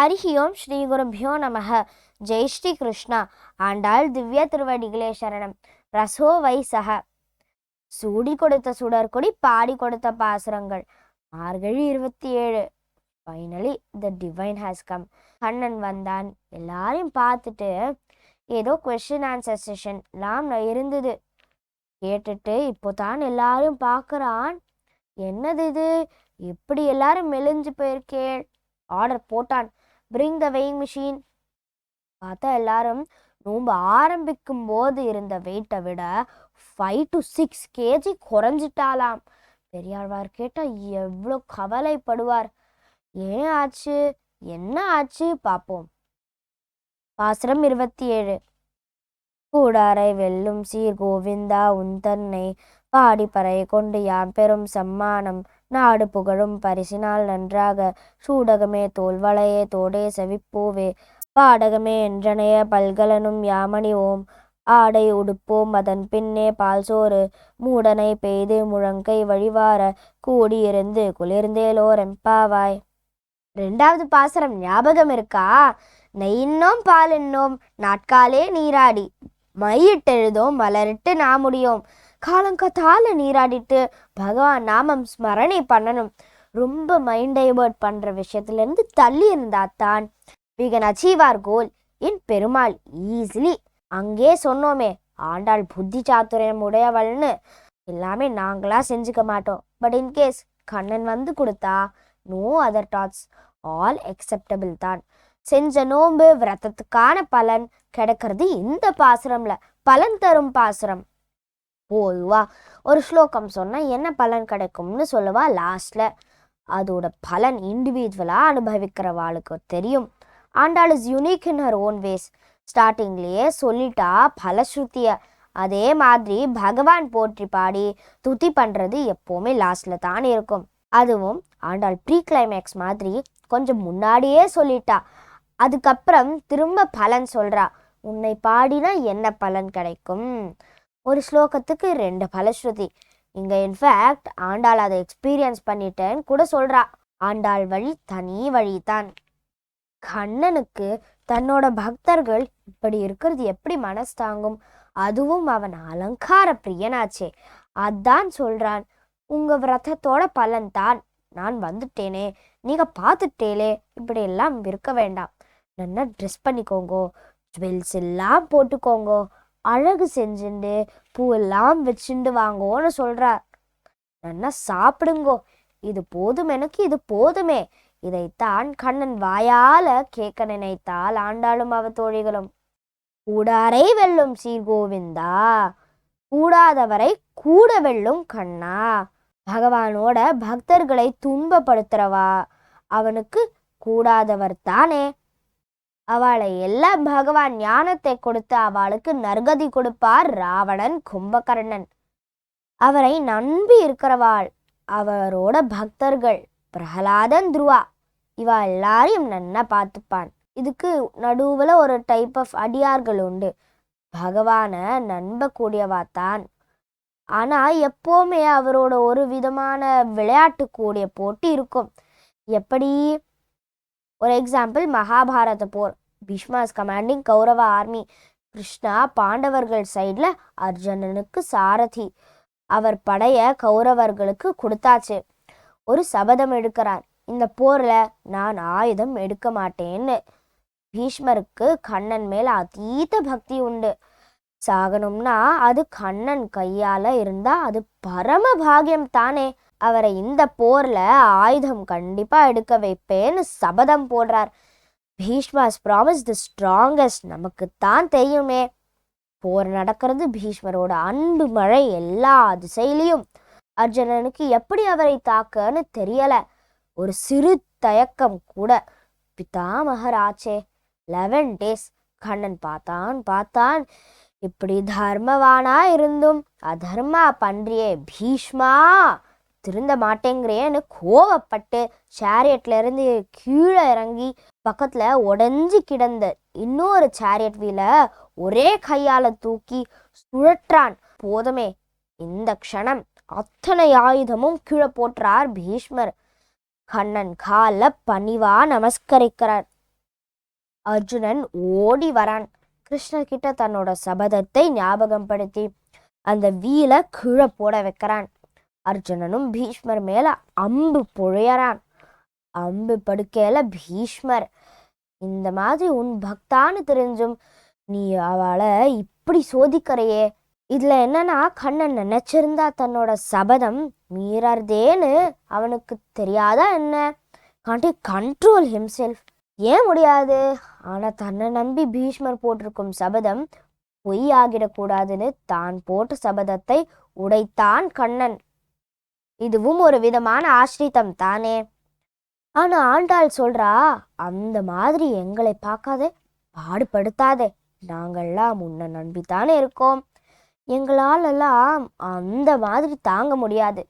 ஹரிஹி ஓம் ஸ்ரீ குருபியோ நமக. ஜெய் ஸ்ரீ கிருஷ்ணா. ஆண்டாள் திவ்ய திருவடிகளே சரணம். ரசோ வைசக. சூடி கொடுத்த சுடற்கொடி பாடி கொடுத்த பாசுரங்கள். மார்கழி 27. Finally the divine has come. Kannan வந்தான். எல்லாரையும் பார்த்துட்டு ஏதோ கொஸ்டின் ஆன்சர் செஷன்லாம் இருந்தது. கேட்டுட்டு இப்போ தான் எல்லாரும் பார்க்குறான். என்னது இது, எப்படி எல்லாரும் மெலிஞ்சு போயிருக்கேள். ஆர்டர் போட்டான், பிரிங் த வெயிங் மிஷின். பார்த்தா எல்லாரும் நோம்பு ஆரம்பிக்கும் போது இருந்த வெயிட்டை விட 5 to 6 kg குறைஞ்சிட்டாலாம். பெரியாழ்வார் கேட்டால் எவ்வளோ கவலைப்படுவார். ஏன் ஆச்சு, என்ன ஆச்சு பார்ப்போம். பாசுரம் 27. கூடாரை வெல்லும் சீர் கோவிந்தா உந்தன்னை பாடிப்பறை கொண்டு யாம் பெரும் சம்மானம் நாடு புகழும் பரிசினால் நன்றாக சூடகமே தோல்வளையே தோடே செவிப்பூவே பாடகமே என்றனைய பல்கலனும் யாமணி ஓம் ஆடை உடுப்போம் அதன் பின்னே பால் சோறு மூடனை பெய்து முழங்கை வழிவார கூடியிருந்து குளிர்ந்தேலோர் எம்பாவாய். 2வது பாசுரம் ஞாபகம் இருக்கா? நெய்யின்னோம் பாலின்னோம் நாட்காலே நீராடி மையிட்டெழுதோம் மலரிட்டு நாமுடியோம். காலங்கத்தால நீராடிட்டு பகவான் நாமம் ஸ்மரணை பண்ணணும். ரொம்ப மைண்ட் டைவர்ட் பண்ணுற விஷயத்துலேருந்து தள்ளி இருந்தாத்தான் we can achieve our goal in Perumal easily. அங்கே சொன்னோமே, ஆண்டாள் புத்தி சாத்துரியம் உடையவள்னு. எல்லாமே நாங்களா செஞ்சுக்க மாட்டோம். பட் இன்கேஸ் கண்ணன் வந்து கொடுத்தா no other thoughts, all acceptable தான். செஞ்ச நோம்பு விரதத்துக்கான பலன் கிடைக்கிறது இந்த பாசுரம்ல. பலன் தரும் பாசுரம். பொதுவா ஒரு ஸ்லோகம் சொன்னா என்ன பலன் கிடைக்கும்னு சொல்லுவா லாஸ்ட்ல. அதோட பலன் இண்டிவிஜுவலா அனுபவிக்கிறவாளுக்கு தெரியும். Andal is unique in her own ways. ஸ்டார்டிங்லேயே சொல்லிட்டா பலஸ்ருதிய. அதே மாதிரி பகவான் போற்றி பாடி துதி பண்றது எப்போவுமே லாஸ்ட்ல தான் இருக்கும். அதுவும் ஆண்டாள் ப்ரீ கிளைமேக்ஸ் மாதிரி கொஞ்சம் முன்னாடியே சொல்லிட்டா. அதுக்கப்புறம் திரும்ப பலன் சொல்றா. உன்னை பாடினா என்ன பலன் கிடைக்கும்? ஒரு ஸ்லோகத்துக்கு 2 பலஸ்ருதி. இங்க இன்ஃபேக்ட் ஆண்டாள் அதை எக்ஸ்பீரியன்ஸ் பண்ணிட்டேன்னு கூட சொல்றா. ஆண்டாள் வழி தனி வழிதான். கண்ணனுக்கு தன்னோட பக்தர்கள் இப்படி இருக்கிறது எப்படி மனசு தாங்கும்? அதுவும் அவன் அலங்கார பிரியனாச்சே. அதான் சொல்றான், உங்க விரதத்தோட பலன் தான் நான் வந்துட்டேனே, நீங்க பார்த்துட்டேலே, இப்படி எல்லாம் இருக்க வேண்டாம். நல்லா ட்ரெஸ் பண்ணிக்கோங்கோ, ஜுவல்ஸ் எல்லாம் போட்டுக்கோங்கோ, அழகு செஞ்சுண்டு பூவெல்லாம் வச்சுண்டு வாங்கோன்னு சொல்றார். நல்லா சாப்பிடுங்கோ, இது போதும் எனக்கு, இது போதுமே. இதைத்தான் கண்ணன் வாயால கேட்க நினைத்தால் ஆண்டாளும் அவ தோழிகளும். கூடாரை வெல்லும் சீர்கோவிந்தா, கூடாதவரை கூட வெல்லும் கண்ணா. பகவானோட பக்தர்களை துன்பப்படுத்துறவா அவனுக்கு கூடாதவர் தானே. அவளை எல்லாம் பகவான் ஞானத்தை கொடுத்து அவளுக்கு நற்கதி கொடுப்பார் ராவணன் கும்பகர்ணன். அவரை நம்பி இருக்கிறவாள் அவரோட பக்தர்கள் பிரகலாதன் துருவா. இவ எல்லாரையும் நன்னா பார்த்துப்பான். இதுக்கு நடுவில் ஒரு டைப் ஆஃப் அடியார்கள் உண்டு. பகவானை நம்பக்கூடியவாத்தான். ஆனால் எப்போவுமே அவரோட ஒரு விதமான விளையாட்டு கூடிய போட்டி இருக்கும். எப்படி? ஒரு எக்ஸாம்பிள், மகாபாரத போர். Bhishma is commanding Kaurava army. Krishna பாண்டவர்கள் சைடில் அர்ஜுனனுக்கு சாரதி. அவர் படைய கௌரவர்களுக்கு கொடுத்தாச்சு. ஒரு சபதம் எடுக்கிறார், இந்த போரில் நான் ஆயுதம் எடுக்க மாட்டேன்னு. பீஷ்மருக்கு கண்ணன் மேல அதீத பக்தி உண்டு. சாகணும்னா அது கண்ணன் கையால இருந்தா அது பரம பாகியம் தானே. அவரை இந்த போர்ல ஆயுதம் கண்டிப்பா எடுக்க வைப்பேன்னு சபதம் போடுறார். பீஷ்மாஸ் ப்ராமிஸ் தி ஸ்ட்ராங்கஸ்ட். நமக்கு தான் தெரியுமே, போர் நடக்கிறது பீஷ்மரோட அன்பு மழை எல்லா திசையிலையும். அர்ஜுனனுக்கு எப்படி அவரை தாக்கன்னு தெரியல. ஒரு சிறு தயக்கம் கூட. பிதாமகர் ஆச்சே. 11 days கண்ணன் பார்த்தான். இப்படி தர்மவானா இருந்தும் அதர்மா பன்றியே பீஷ்மா, திருந்த மாட்டேங்கிறேன்னு கோவப்பட்டு சேரியட்ல இருந்து கீழே இறங்கி பக்கத்துல உடஞ்சி கிடந்த இன்னொரு சேரியட் வீல ஒரே கையால தூக்கி சுழற்றான். போதுமே, இந்த க்ஷணம் அத்தனை ஆயுதமும் கீழே போற்றார் பீஷ்மர். கண்ணன் கால பணிவா நமஸ்கரிக்கிறார். அர்ஜுனன் ஓடி வரான். கிருஷ்ணர் கிட்ட தன்னோட சபதத்தை ஞாபகம் படுத்தி அந்த வீலை கீழே போட வைக்கிறான். அர்ஜுனனும் பீஷ்மர் மேல அம்பு பொழியறான். அம்பு படுக்கையில பீஷ்மர், இந்த மாதிரி உன் பக்தான்னு தெரிஞ்சும் நீ அவளை இப்படி சோதிக்கிறையே, இதுல என்னன்னா கண்ணன் நினைச்சிருந்தா தன்னோட சபதம் மீறதேன்னு அவனுக்கு தெரியாதா என்ன? Can't control himself. ஏன் முடியாது? ஆனா தன்னை நம்பி பீஷ்மர் போட்டிருக்கும் சபதம் பொய் ஆகிடக்கூடாதுன்னு தான் போட்ட சபதத்தை உடைத்தான் கண்ணன். இதுவும் ஒரு விதமான ஆශ්ரிதம் தானே. ஆனா ஆண்டாள் சொல்றா, அந்த மாதிரி எங்களை பார்க்காதே, பாடுபடுத்தாதே, நாங்கள்லாம் உன்னை நம்பித்தானே இருக்கோம், எங்களால் எல்லாம் அந்த மாதிரி தாங்க முடியாது,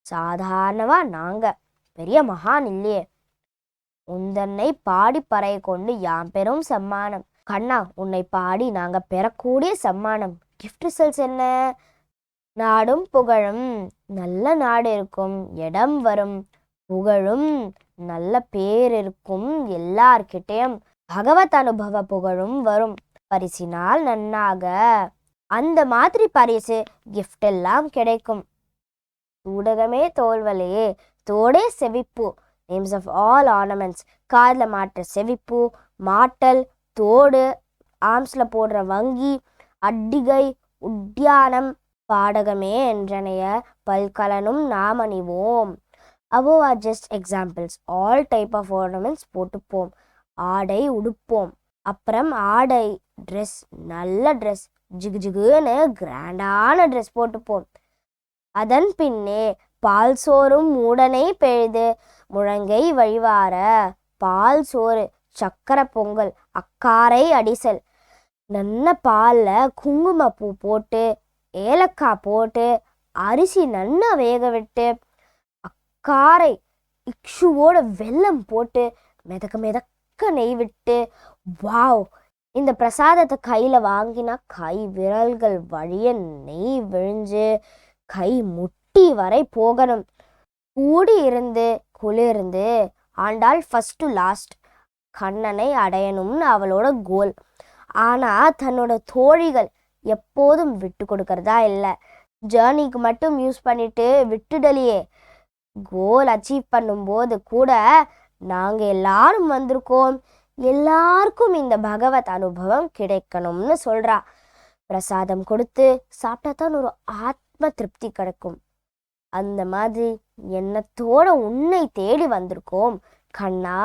சாதாரணவா நாங்க பெரிய மகான் இல்லையே, உந்தன்னை பாடி பறைய கொண்டு யாம் பெரும் சம்மானம், கண்ணா உன்னை பாடி நாங்க பெறக்கூடிய சம்மானம், கிஃப்ட் ரிசல்ட்ஸ் என்ன? நாடும் புகழும், நல்ல நாடு இருக்கும், இடம் வரும், புகழும் நல்ல பேர் இருக்கும், எல்லார்கிட்டையும் பகவத் அனுபவ புகழும் வரும், பரிசினால் நன்னாக அந்த மாதிரி பரிசு கிஃப்ட் எல்லாம் கிடைக்கும். ஊடகமே தோல்வலையே தோடே செவிப்பு, நேம்ஸ் ஆஃப் ஆல் ஆர்னமெண்ட்ஸ், காதில் மாட்டுற செவிப்பு, மாட்டல், தோடு, ஆர்ம்ஸ்ல போடுற வங்கி, அட்டிகை, உத்தியானம், பாடகமே என்றனைய பல்கலனும் நாம் அணிவோம். Above are just examples. All type of ornaments போட்டுப்போம், ஆடை உடுப்போம். அப்புறம் ஆடை ட்ரெஸ், நல்ல ட்ரெஸ், ஜிகு ஜிகுன்னு கிராண்டான ட்ரெஸ் போட்டுப்போம். அதன் பின்னே பால் சோறும் மூடனை பெய்து முழங்கை வழிவார, பால் சோறு, சக்கரை பொங்கல், அக்காரை அடிசல், நல்ல பாலில் குங்குமப்பூ போட்டு ஏலக்காய் போட்டு அரிசி நல்லா வேக விட்டு அக்காரை இக்ஷுவோட வெல்லம் போட்டு மிதக்க மிதக்க நெய் விட்டு, வாவ், இந்த பிரசாதத்தை கையில் வாங்கினா கை விரல்கள் வழிய நெய் விழிஞ்சு கை முட்டி வரை போகணும். கூடி இருந்து குளிர்ந்து ஆண்டாள் ஃபர்ஸ்ட் டு லாஸ்ட் கண்ணனை அடையணும்னு அவளோட கோல். ஆனால் தன்னோட தோழிகள் எப்போதும் விட்டு கொடுக்கறதா இல்லை. ஜேர்னிக்கு மட்டும் யூஸ் பண்ணிட்டு விட்டுடலையே, கோல் அச்சீவ் பண்ணும்போது கூட நாங்கள் எல்லாரும் வந்திருக்கோம், எல்லாருக்கும் இந்த பகவத் அனுபவம் கிடைக்கணும்னு சொல்கிறா. பிரசாதம் கொடுத்து சாப்பிட்டா தான் ஒரு ஆத்ம திருப்தி கிடைக்கும். அந்த மாதிரி எண்ணத்தோட உன்னை தேடி வந்திருக்கோம் கண்ணா.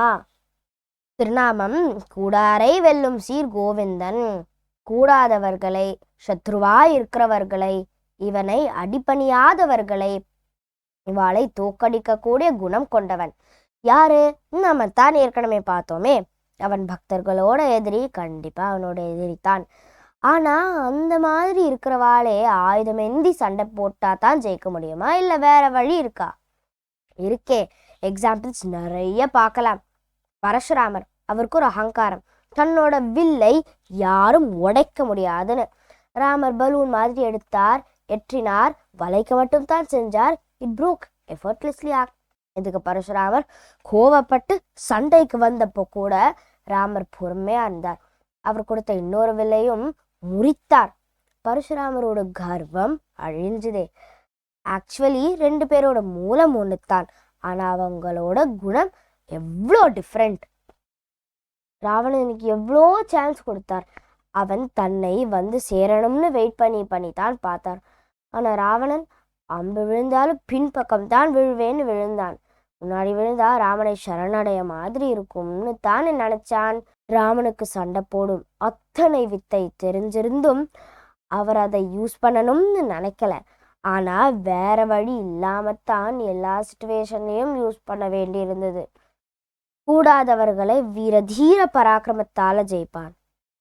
திருநாமம் கூடாரை வெல்லும் சீர் கோவிந்தன். கூடாதவர்களை, சத்ருவாய் இருக்கிறவர்களை, இவனை அடிபணியாதவர்களை, இவாளை தோக்கடிக்கக்கூடிய குணம் கொண்டவன் யாரு? நம்ம தான் ஏற்கனவே பார்த்தோமே, அவன் பக்தர்களோட எதிரி, கண்டிப்பா அவனோட எதிரித்தான். ஆனா அந்த மாதிரி இருக்கிறவாளே ஆயுதமேந்தி சண்டை போட்டா தான் ஜெயிக்க முடியுமா, இல்ல வேற வழி இருக்கா? இருக்கே, எக்ஸாம்பிள்ஸ் நிறைய பார்க்கலாம். பரசுராமர், அவருக்கு ஒரு அகங்காரம், தன்னோட வில்லை யாரும் உடைக்க முடியாதுன்னு. ராமர் பலூன் மாதிரி எடுத்தார், எற்றினார், வளைக்க மட்டும் தான் செஞ்சார், இட் ப்ரோக் எஃபர்ட்லெஸ்லி ஆக்ட். இதுக்கு பரசுராமர் கோவப்பட்டு சண்டைக்கு வந்தப்போ கூட ராமர் பொறுமையா இருந்தார். அவர் கொடுத்த இன்னொரு வில்லையும் முறித்தார். பரசுராமரோட கர்வம் அழிஞ்சுதே. ஆக்சுவலி 2 பேரோட மூலம் ஒண்ணுத்தான், ஆனா அவங்களோட குணம் எவ்வளோ டிஃப்ரெண்ட். ராவணனுக்கு எவ்வளோ சான்ஸ் கொடுத்தார், அவன் தன்னை வந்து சேரணும்னு வெயிட் பண்ணி தான் பார்த்தார். ஆனா ராவணன் அம்பு விழுந்தாலும் பின்பக்கம் தான் விழுவேன்னு விழுந்தான். முன்னாடி விழுந்தா ராமனை சரணடைய மாதிரி இருக்கும்னு தான் நினைச்சான். ராமனுக்கு சண்டை போடும் அத்தனை வித்தை தெரிஞ்சிருந்தும் அவர் அதை யூஸ் பண்ணணும்னு நினைக்கல. ஆனா வேற வழி இல்லாமத்தான் எல்லா சிச்சுவேஷன்லையும் யூஸ் பண்ண வேண்டி இருந்தது. கூடாதவர்களை வீரதீர பராக்கிரமத்தால ஜெயிப்பான்,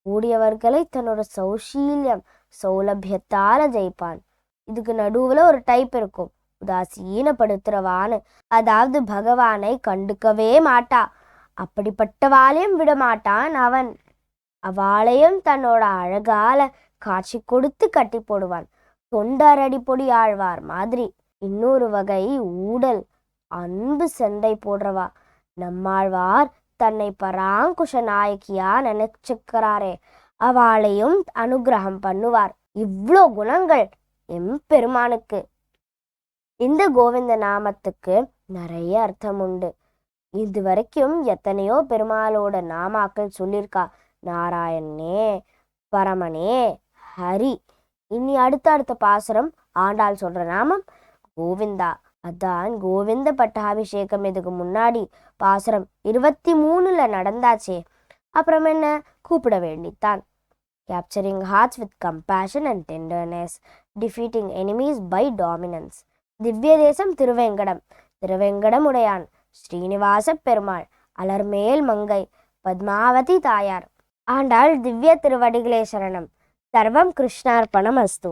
கூடியவர்களை தன்னோட சௌஷீல்யம் சௌலபியத்தால ஜெயிப்பான். இதுக்கு நடுவுல ஒரு டைப் இருக்கும், உதாசீனப்படுத்துறவான்னு, அதாவது பகவானை கண்டுக்கவே மாட்டா, அப்படிப்பட்டவாளையும் விட மாட்டான் அவன். அவளையும் தன்னோட அழகால காட்சி கொடுத்து கட்டி போடுவான், தொண்டரடி பொடி ஆழ்வார் மாதிரி. இன்னொரு வகை ஊடல், அன்பு சண்டை போடுறவா. நம்மாழ்வார் தன்னை பராங்குஷ நாயகியா நினைச்சுக்கிறாரே அவளையும் அனுகிரகம் பண்ணுவார். இவ்வளோ குணங்கள் எம்பெருமானுக்கு. இந்த கோவிந்த நாமத்துக்கு நிறைய அர்த்தம் உண்டு. இது வரைக்கும் எத்தனையோ பெருமாளோட நாமாக்கள் சொல்லியிருக்கா. நாராயணனே, பரமனே, ஹரி. இனி அடுத்த பாசுரம் ஆண்டாள் சொல்ற நாமம் கோவிந்தா. அதான் கோவிந்த பட்டாபிஷேகம். இதுக்கு முன்னாடி பாசுரம் 23ல நடந்தாச்சே. அப்புறம் என்ன, கூப்பிட வேண்டித்தான். Capturing hearts with compassion and tenderness, defeating enemies by dominance. திவ்ய தேசம் திருவேங்கடம். திருவேங்கடமுடையான் ஸ்ரீனிவாச பெருமாள், அலர்மேல் மங்கை, பத்மாவதி தாயார். ஆண்டாள் திவ்ய திருவடிகளே சரணம். சர்வம் கிருஷ்ணார்ப்பணம் அஸ்து.